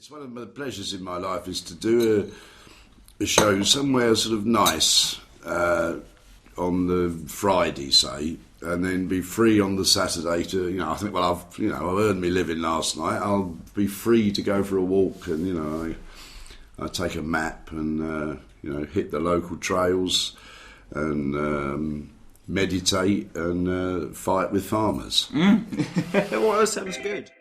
It's one of the pleasures in my life is to do a show somewhere sort of nice on the Friday, say, and then be free on the Saturday to, I think, well, I've earned me living last night. I'll be free to go for a walk and, I take a map and, hit the local trails and meditate and fight with farmers. Well, that sounds good.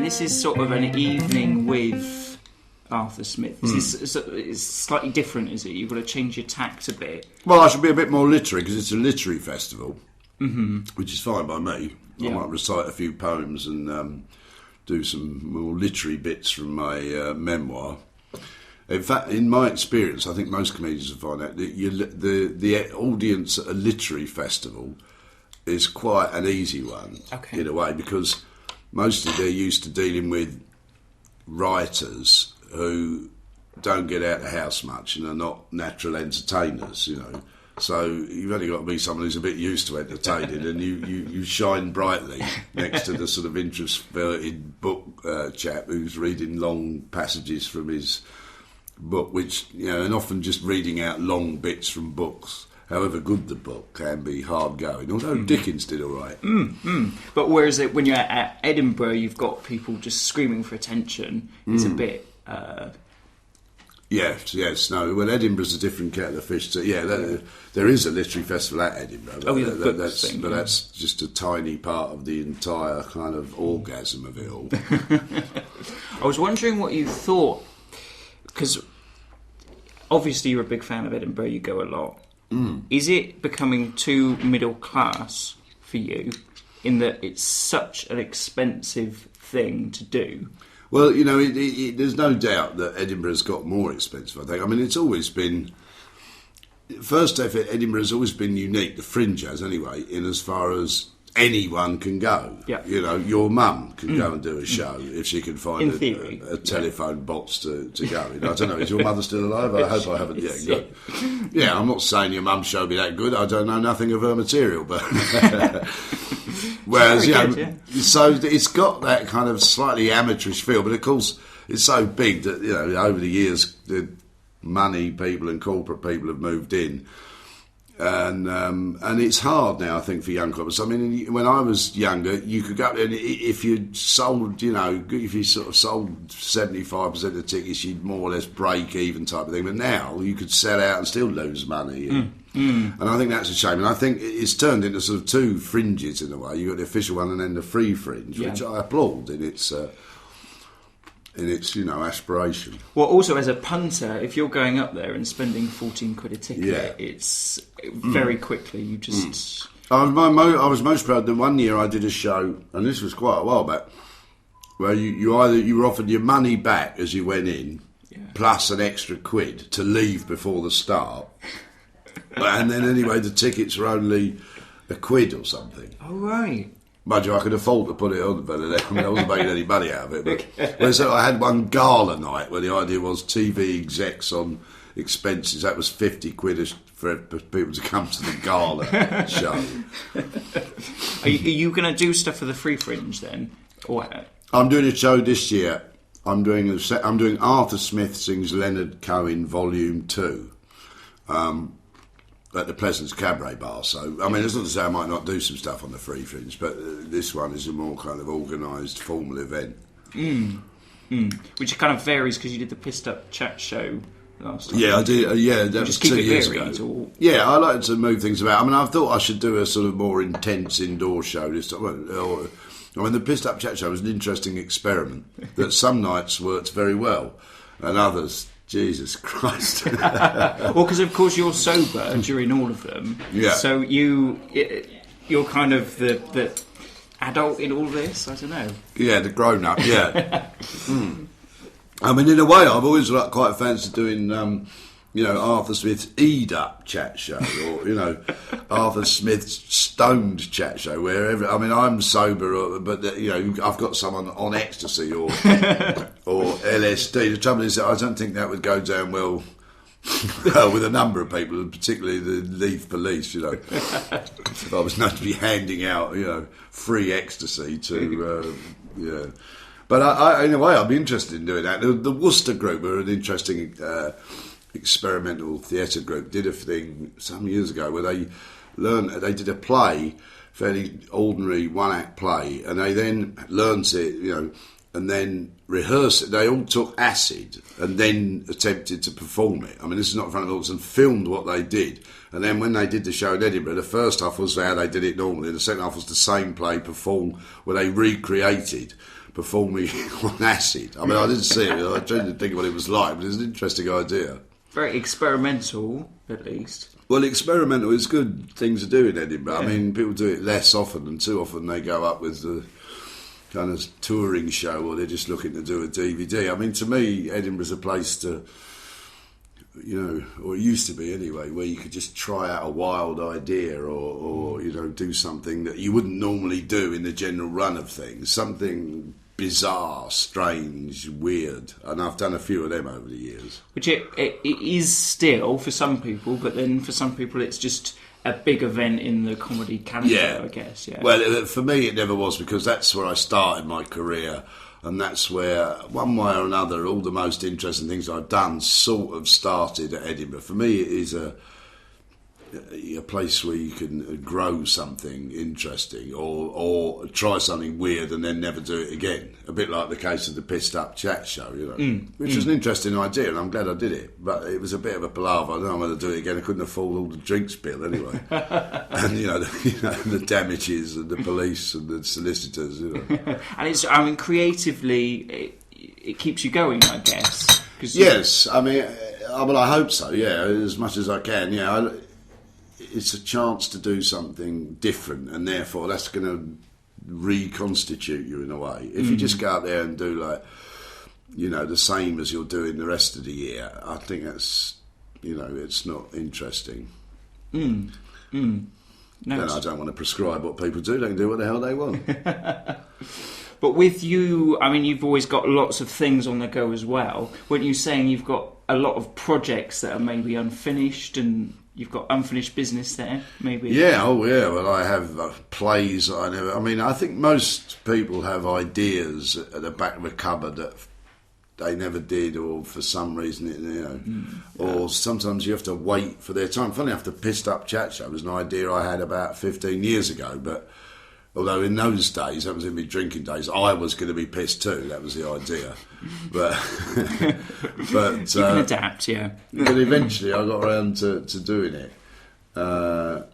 This is sort of an evening with Arthur Smith. It's slightly different, is it? You've got to change your tact a bit. Well, I should be a bit more literary because it's a literary festival, which is fine by me. I might recite a few poems and do some more literary bits from my memoir. In fact, in my experience, I think most comedians will find out that the audience at a literary festival is quite an easy one in a way, because mostly they're used to dealing with writers who don't get out of the house much and are not natural entertainers, So you've only got to be someone who's a bit used to entertaining, and you shine brightly next to the sort of introverted book chap who's reading long passages from his book, which, and often just reading out long bits from books, however good the book, can be hard going. Although Dickens did all right. But whereas when you're at Edinburgh, you've got people just screaming for attention. It's a bit. Yes. No. Well, Edinburgh's a different kettle of fish. So, there is a literary festival at Edinburgh. But, that's just a tiny part of the entire kind of orgasm of it all. I was wondering what you thought, because obviously you're a big fan of Edinburgh. You go a lot. Is it becoming too middle class for you, in that it's such an expensive thing to do? Well, there's no doubt that Edinburgh's got more expensive, I think. I mean, it's always been... First off, Edinburgh's always been unique, the Fringe has anyway, in as far as anyone can go. Yeah. Your mum can go and do a show if she can find a telephone box to go in. I don't know, is your mother still alive? I hope I haven't yet. Yeah, I'm not saying your mum's show be that good. I don't know nothing of her material, but... Whereas, so it's got that kind of slightly amateurish feel, but of course it's so big that, over the years the money people and corporate people have moved in. And it's hard now, I think, for young comics. I mean, when I was younger, you could go up there and if you sold, if you sort of sold 75% of the tickets, you'd more or less break even type of thing. But now you could sell out and still lose money. And I think that's a shame. And I think it's turned into sort of two fringes in a way. You've got the official one and then the free fringe, which I applaud in its aspiration. Well, also as a punter, if you're going up there and spending 14 quid a ticket, it's very quickly you just... I was most proud that one year I did a show, and this was quite a while back, where you were offered your money back as you went in, plus an extra quid to leave before the start. And then anyway, the tickets were only a quid or something. Oh, right. Mind you, I could afford to put it on, but I wasn't making any money out of it. But so I had one gala night where the idea was TV execs on expenses. That was 50 quid for people to come to the gala show. Are you going to do stuff for the Free Fringe then? Or... I'm doing a show this year. I'm doing Arthur Smith Sings Leonard Cohen Volume 2. At the Pleasance Cabaret Bar. So, I mean, it's not to say I might not do some stuff on the Free Fringe, but this one is a more kind of organised, formal event. Which kind of varies because you did the Pissed Up Chat show last time. Yeah, I did. That was 2 years ago. Or... Yeah, I like to move things about. I mean, I thought I should do a sort of more intense indoor show this time. I mean, the Pissed Up Chat show was an interesting experiment that some nights worked very well and others... Jesus Christ. Well, because of course you're sober during all of them. Yeah. So you're kind of the adult in all this, I don't know. Yeah, the grown up, yeah. I mean, in a way, I've always quite fancied doing Arthur Smith's Eat Up chat show, or Arthur Smith's Stoned chat show, I'm sober, but I've got someone on ecstasy or LSD. The trouble is that I don't think that would go down well with a number of people, particularly the Leith police. If I was known to be handing out free ecstasy to But in a way, I'd be interested in doing that. The Worcester group are an interesting experimental theatre group. Did a thing some years ago where they did a play, fairly ordinary one-act play, and they then learnt it, and then rehearsed it. They all took acid and then attempted to perform it. I mean, this is not in front of audience, and filmed what they did. And then when they did the show in Edinburgh, the first half was how they did it normally, the second half was the same play performed, where they recreated performing on acid. I mean, I didn't see it. I tried to think what it was like, but it's an interesting idea. Very experimental, at least. Well, experimental is good thing to do in Edinburgh. Yeah. I mean, people do it less often, and too often they go up with the kind of touring show, or they're just looking to do a DVD. I mean, to me, Edinburgh's a place to, or it used to be anyway, where you could just try out a wild idea or do something that you wouldn't normally do in the general run of things. Something bizarre, strange, weird. And I've done a few of them over the years. Which it is still for some people, but then for some people it's just a big event in the comedy calendar, I guess. Yeah. Well, for me it never was, because that's where I started my career. And that's where, one way or another, all the most interesting things I've done sort of started at Edinburgh. For me, it is a place where you can grow something interesting or try something weird and then never do it again. A bit like the case of the Pissed Up chat show, which was an interesting idea, and I'm glad I did it. But it was a bit of a palaver. I don't know whether to do it again. I couldn't afford all the drinks bill anyway. And, the damages and the police and the solicitors, And it's, creatively, it keeps you going, I guess. Yes, I hope so, as much as I can, it's a chance to do something different, and therefore that's going to reconstitute you in a way. If you just go out there and do the same as you're doing the rest of the year, I think that's, it's not interesting. No, I don't want to prescribe what people do. They can do what the hell they want. But with you, you've always got lots of things on the go as well. Weren't you saying you've got a lot of projects that are maybe unfinished, and you've got unfinished business there, maybe? Yeah, Well, I have plays that I never... I think most people have ideas at the back of a cupboard that they never did, or for some reason, or sometimes you have to wait for their time. Funny enough, the Pissed Up chat show was an idea I had about 15 years ago, but although in those days, that was in my drinking days, I was going to be pissed too. That was the idea. But you can adapt, yeah. But eventually I got around to doing it. But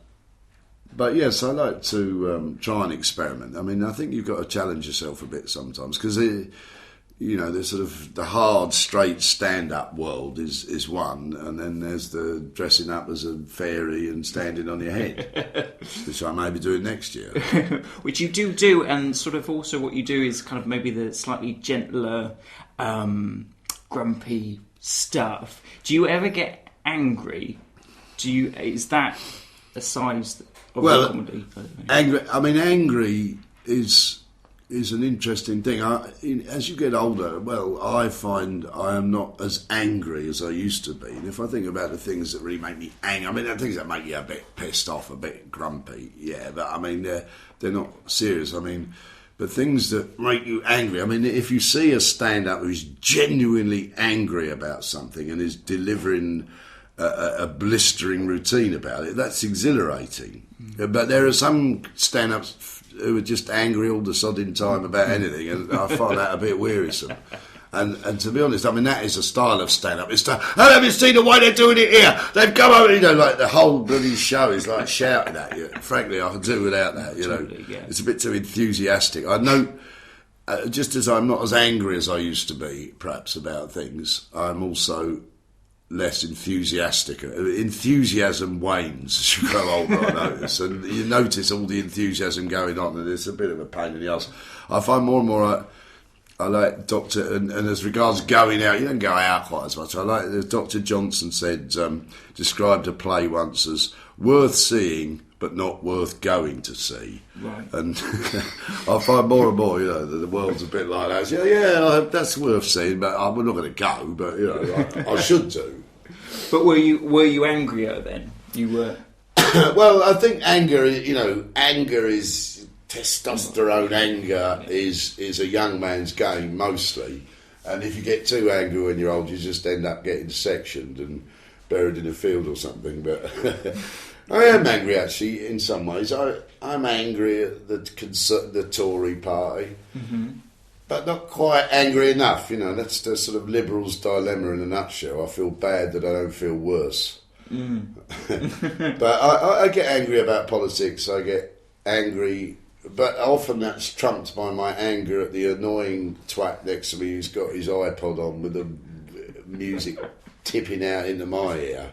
yes, I like to try and experiment. I think you've got to challenge yourself a bit sometimes, because the sort of the hard, straight stand-up world is one, and then there's the dressing up as a fairy and standing on your head, which I may be doing next year. Which you do, and sort of also what you do is kind of maybe the slightly gentler, grumpy stuff. Do you ever get angry? Is that a size of the comedy? Angry is an interesting thing. As you get older, I find I am not as angry as I used to be. And if I think about the things that really make me angry, the things that make you a bit pissed off, a bit grumpy, but they're not serious. But things that make you angry, if you see a stand-up who's genuinely angry about something and is delivering a blistering routine about it, that's exhilarating. But there are some stand-ups who are just angry all the sodding time about anything, and I find that a bit wearisome. And to be honest, that is a style of stand-up. It's have you seen the way they're doing it here? They've come over, like the whole bloody show is like shouting at you. Frankly, I can do without that, Totally, yeah. It's a bit too enthusiastic. I know, just as I'm not as angry as I used to be, perhaps, about things, I'm also less enthusiastic. Enthusiasm wanes as you grow older, I notice, and you notice all the enthusiasm going on, and it's a bit of a pain in the ass. I find more and more I like Dr. And as regards going out, you don't go out quite as much. I like Dr. Johnson said, described a play once as worth seeing but not worth going to see. Right. And I find more and more, that the world's a bit like that. That's worth seeing, but I'm not going to go. But I should do. But were you angrier then? You were. Well, I think anger is. Testosterone anger is a young man's game mostly, and if you get too angry when you're old, you just end up getting sectioned and buried in a field or something. But I am angry actually in some ways. I'm angry at the Tory party, but not quite angry enough. That's the sort of Liberals' dilemma in a nutshell. I feel bad that I don't feel worse. But I get angry about politics. I get angry. But often that's trumped by my anger at the annoying twat next to me who's got his iPod on with the music tipping out into my ear.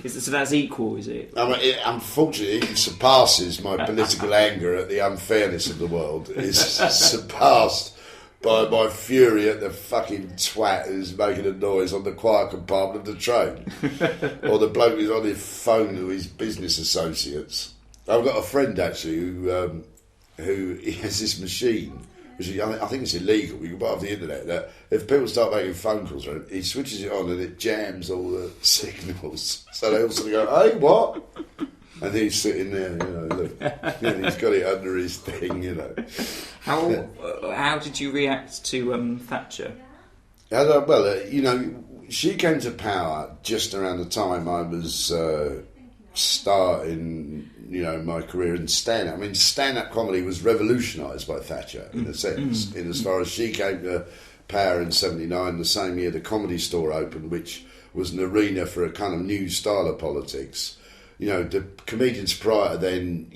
So that's equal, is it? Unfortunately, it surpasses my political anger at the unfairness of the world. It's surpassed by my fury at the fucking twat who's making a noise on the quiet compartment of the train. Or the bloke who's on his phone to his business associates. I've got a friend actually who has this machine, which I think it's illegal, you can buy it off the internet, that if people start making phone calls, he switches it on and it jams all the signals. So they all sort of go, hey, what? And he's sitting there, look, he's got it under his thing, How did you react to Thatcher? She came to power just around the time I was starting my career in stand-up. I mean, stand-up comedy was revolutionised by Thatcher, in a sense, in as far as she came to power in 1979, the same year the Comedy Store opened, which was an arena for a kind of new style of politics. The comedians prior then,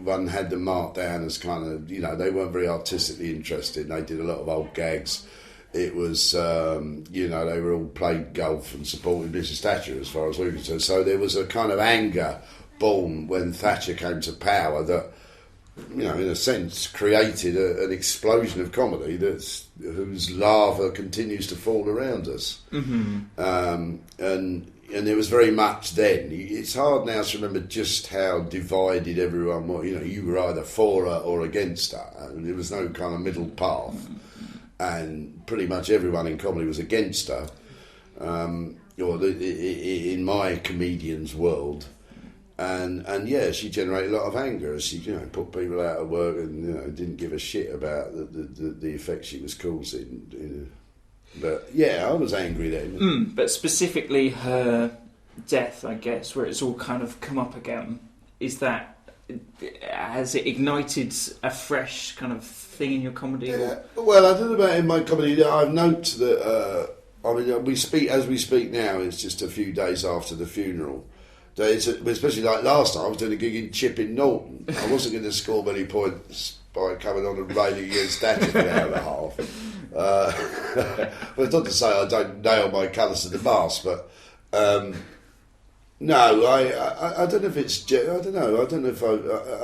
one had them marked down as kind of, they weren't very artistically interested, and they did a lot of old gags. It was, they were all played golf and supported Mrs. Thatcher as far as we were concerned. So there was a kind of anger born when Thatcher came to power that, in a sense, created an explosion of comedy whose lava continues to fall around us. And there was very much then. It's hard now to remember just how divided everyone was. You were either for her or against her. And there was no kind of middle path. And pretty much everyone in comedy was against her, in my comedian's world, and she generated a lot of anger as she put people out of work and didn't give a shit about the effect she was causing. But I was angry then. But specifically her death, I guess, where it's all kind of come up again, has it ignited a fresh kind of thing in your comedy? Yeah. Well, I don't know about in my comedy. I've noted that. We speak now. It's just a few days after the funeral. Especially like last time, I was doing a gig in Chipping Norton. I wasn't going to score many points by coming on and railing against Thatcher for an hour and a half. But it's not to say I don't nail my colours to the mast, but. No, I don't know if it's. I don't know. I don't know if I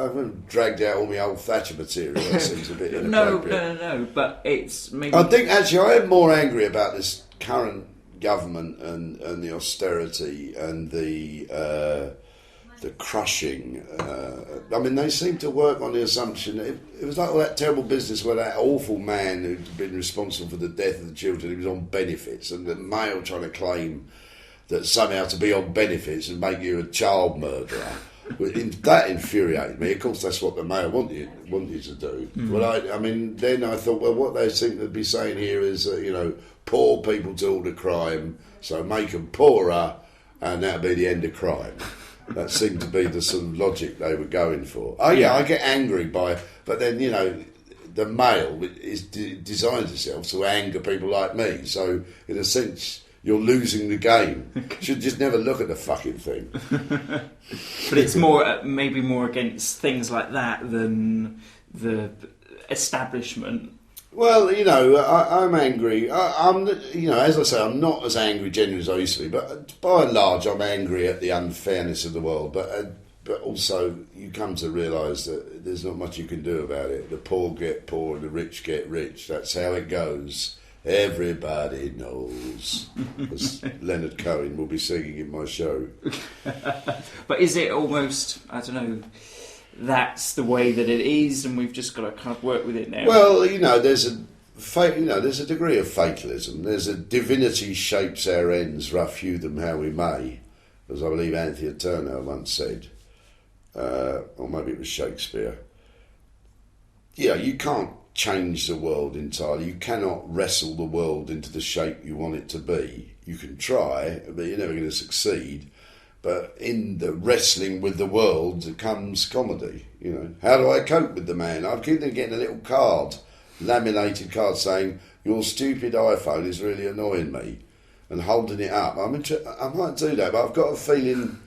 haven't dragged out all my old Thatcher material. That seems a bit inappropriate. No. But it's maybe. I think actually I am more angry about this current government and the austerity and the crushing. They seem to work on the assumption. It was like all that terrible business where that awful man who'd been responsible for the death of the children, he was on benefits, and the Mail trying to claim that somehow to be on benefits and make you a child murderer. That infuriated me. Of course, that's what the Mail wanted to do. Well, then I thought, well, what they seem to be saying here is, poor people do all the crime, so make them poorer, and that'll be the end of crime. That seemed to be the sort of logic they were going for. I get angry but then, the Mail designs itself to anger people like me. So, in a sense, you're losing the game. You should just never look at the fucking thing. But it's maybe more against things like that than the establishment. Well, I'm angry. As I say, I'm not as angry generally as I used to be, but by and large, I'm angry at the unfairness of the world. But but also you come to realise that there's not much you can do about it. The poor get poor and the rich get rich. That's how it goes. Everybody knows. As Leonard Cohen will be singing in my show. But is it almost, I don't know, that's the way that it is, and we've just got to kind of work with it now? Well, there's a degree of fatalism. There's a divinity shapes our ends, rough hew them how we may, as I believe Anthea Turner once said, or maybe it was Shakespeare. You can't change the world entirely. You cannot wrestle the world into the shape you want it to be. You can try, but you're never going to succeed. But in the wrestling with the world comes comedy. How do I cope with the man? I keep getting a little card, laminated card saying, "Your stupid iPhone is really annoying me," and holding it up. I might do that, but I've got a feeling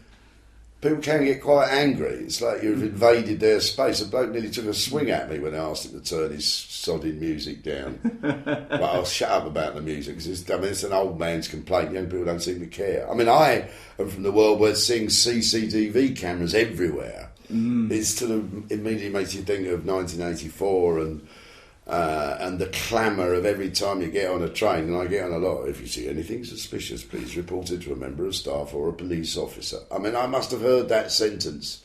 people can get quite angry. It's like you've invaded their space. A bloke nearly took a swing at me when I asked him to turn his sodding music down. But I'll shut up about the music, because it's an old man's complaint. Young people don't seem to care. I am from the world where seeing CCTV cameras everywhere, it sort of immediately makes you think of 1984 and the clamour of every time you get on a train, and I get on a lot. If you see anything suspicious, please report it to a member of staff or a police officer. I must have heard that sentence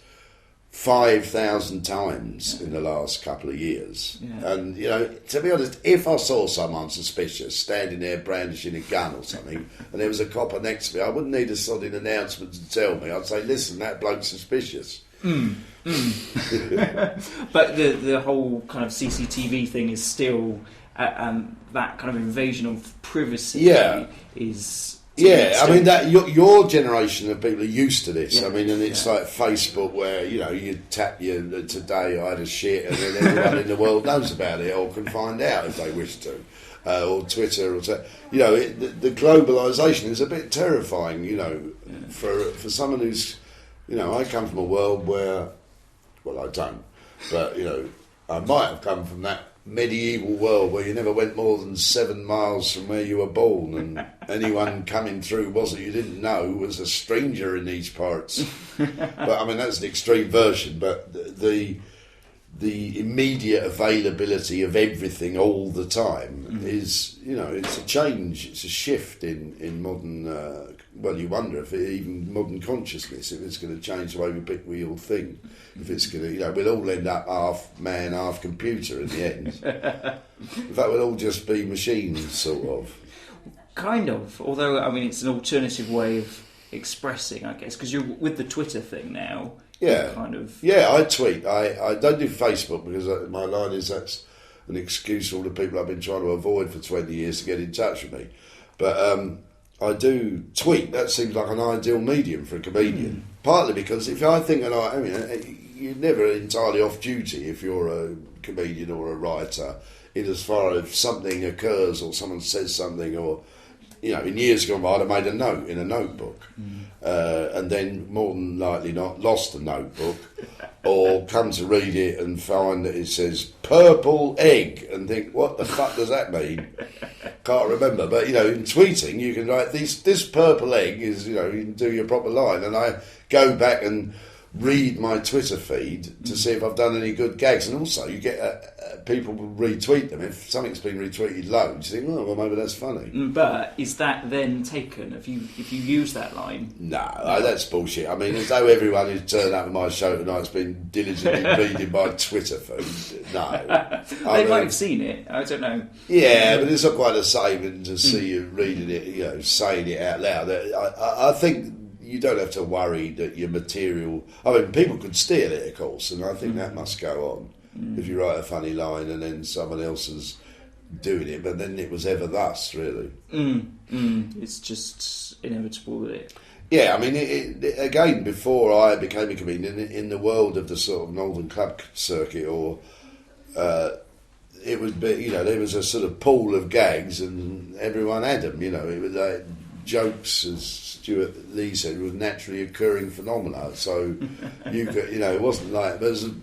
5,000 times in the last couple of years. Yeah. And, to be honest, if I saw someone suspicious standing there brandishing a gun or something, and there was a copper next to me, I wouldn't need a sodding announcement to tell me. I'd say, listen, that bloke's suspicious. But the whole kind of CCTV thing is still, that kind of invasion of privacy is... Yeah, that your generation of people are used to this. And it's like Facebook, where you tap your "today I had a shit," and then everyone in the world knows about it or can find out if they wish to, or Twitter, or the globalisation is a bit terrifying. For someone who's, I come from a world where, well, I don't, but I might have come from that medieval world where you never went more than 7 miles from where you were born, and anyone coming through you didn't know was a stranger in these parts. But that's an extreme version. But the immediate availability of everything all the time is, it's a change, it's a shift in modern. You wonder if even modern consciousness, if it's going to change the way we all think. If it's going to, we'll all end up half man, half computer in the end. In fact, we'll all just be machines, sort of. Kind of. Although, it's an alternative way of expressing, I guess, because you're with the Twitter thing now. Yeah. Kind of. Yeah, I tweet. I don't do Facebook because my line is that's an excuse for all the people I've been trying to avoid for 20 years to get in touch with me. But I do tweet. That seems like an ideal medium for a comedian. Partly because if I think you're never entirely off duty if you're a comedian or a writer, in as far as something occurs or someone says something, or in years gone by I'd have made a note in a notebook, and then more than likely not lost the notebook, or come to read it and find that it says purple egg and think, what the fuck does that mean? Can't remember. But in tweeting you can write this purple egg is, you can do your proper line, and I go back and read my Twitter feed to see if I've done any good gags. And also you get people will retweet them. If something's been retweeted loads, you think, oh, well, maybe that's funny. But is that then taken if you use that line? No, that's bullshit. As though everyone who's turned up at my show tonight's been diligently reading my Twitter feed. No. They might have seen it, I don't know. Yeah, but it's not quite the same to see you reading it, saying it out loud. I think you don't have to worry that your material... people could steal it, of course, and I think that must go on. If you write a funny line and then someone else is doing it, but then it was ever thus, really. It's just inevitable that it... Yeah, again, before I became a comedian, in the world of the sort of Northern Club circuit, or... it would be, there was a sort of pool of gags and everyone had them, it was like jokes, as Stuart Lee said, was naturally occurring phenomena. So you could, it wasn't like,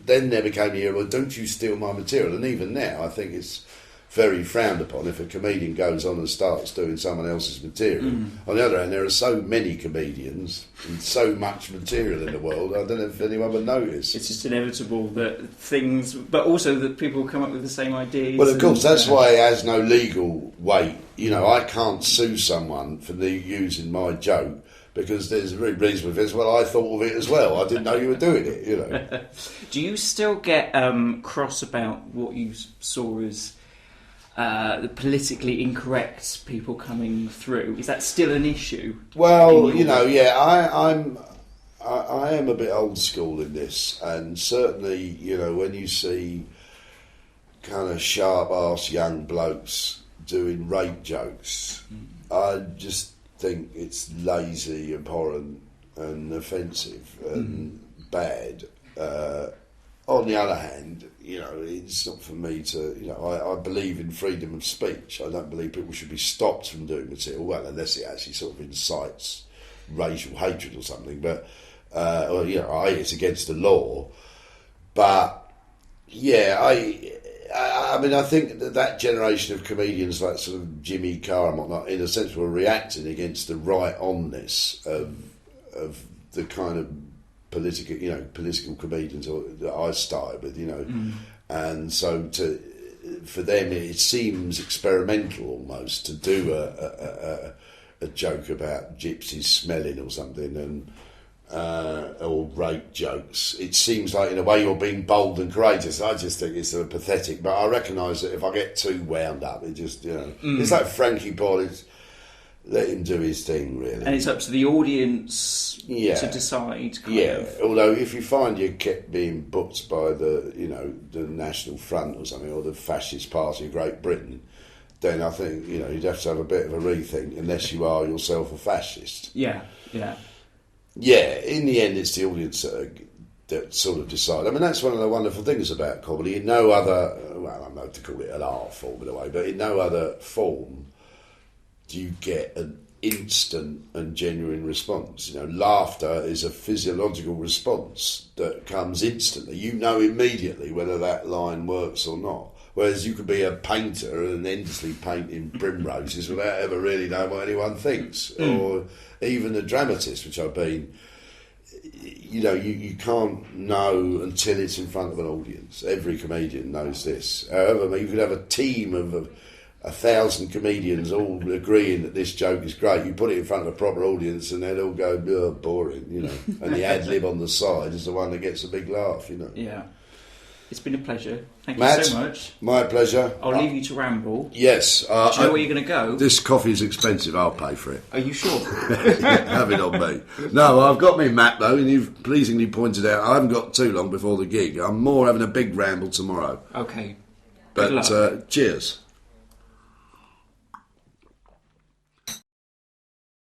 then there became the era, well, don't you steal my material? And even now, I think it's very frowned upon if a comedian goes on and starts doing someone else's material. On the other hand, there are so many comedians and so much material in the world, I don't know if anyone would notice. It's just inevitable that things, but also that people come up with the same ideas. Well, of course, that's why it has no legal weight. You know, I can't sue someone for using my joke, because there's a very reasonable thing. Well, I thought of it as well. I didn't know you were doing it, you know. Do you still get cross about what you saw as the politically incorrect people coming through? Is that still an issue? Well, you know, yeah, I am a bit old school in this, and certainly, you know, when you see kind of sharp-ass young blokes doing rape jokes, I just think it's lazy, abhorrent, and offensive and bad. On the other hand, you know, it's not for me to, you know, I believe in freedom of speech. I don't believe people should be stopped from doing material, well, unless it actually sort of incites racial hatred or something. But, or, you know, it's against the law. But, yeah, I mean, I think that generation of comedians like sort of Jimmy Carr and whatnot, in a sense, were reacting against the right-onness of the kind of political comedians that I started with, you know. And so for them, it seems experimental almost to do a joke about gypsies smelling or something, and or rape jokes. It seems like, in a way, you're being bold and courageous. I just think it's sort of pathetic, but I recognise that if I get too wound up, it just, you know, it's like Frankie Boyle. Let him do his thing, really. And it's up to the audience to decide. Kind of. Although if you find you kept being booked by the National Front or something, or the Fascist Party of Great Britain, then I think, you know, you'd have to have a bit of a rethink, unless you are yourself a fascist. Yeah. Yeah, in the end, it's the audience that sort of decide. I mean, that's one of the wonderful things about comedy. In no other, well, I'm not to call it an art form in a way, but in no other form do you get an instant and genuine response. You know, laughter is a physiological response that comes instantly. You know immediately whether that line works or not. Whereas you could be a painter and endlessly painting primroses without ever really knowing what anyone thinks. Or even a dramatist, which I've been, you know, you can't know until it's in front of an audience. Every comedian knows this. However, you could have a team of 1,000 comedians all agreeing that this joke is great. You put it in front of a proper audience and they'd all go, oh, boring, you know. And the ad-lib on the side is the one that gets a big laugh, you know. Yeah. It's been a pleasure. Thank Matt, you so much. My pleasure. I'll leave you to ramble. Yes. Do you know where you're going to go? This coffee's expensive. I'll pay for it. Are you sure? Have it on me. No, I've got me map, though, and you've pleasingly pointed out I haven't got too long before the gig. I'm more having a big ramble tomorrow. Okay. But cheers.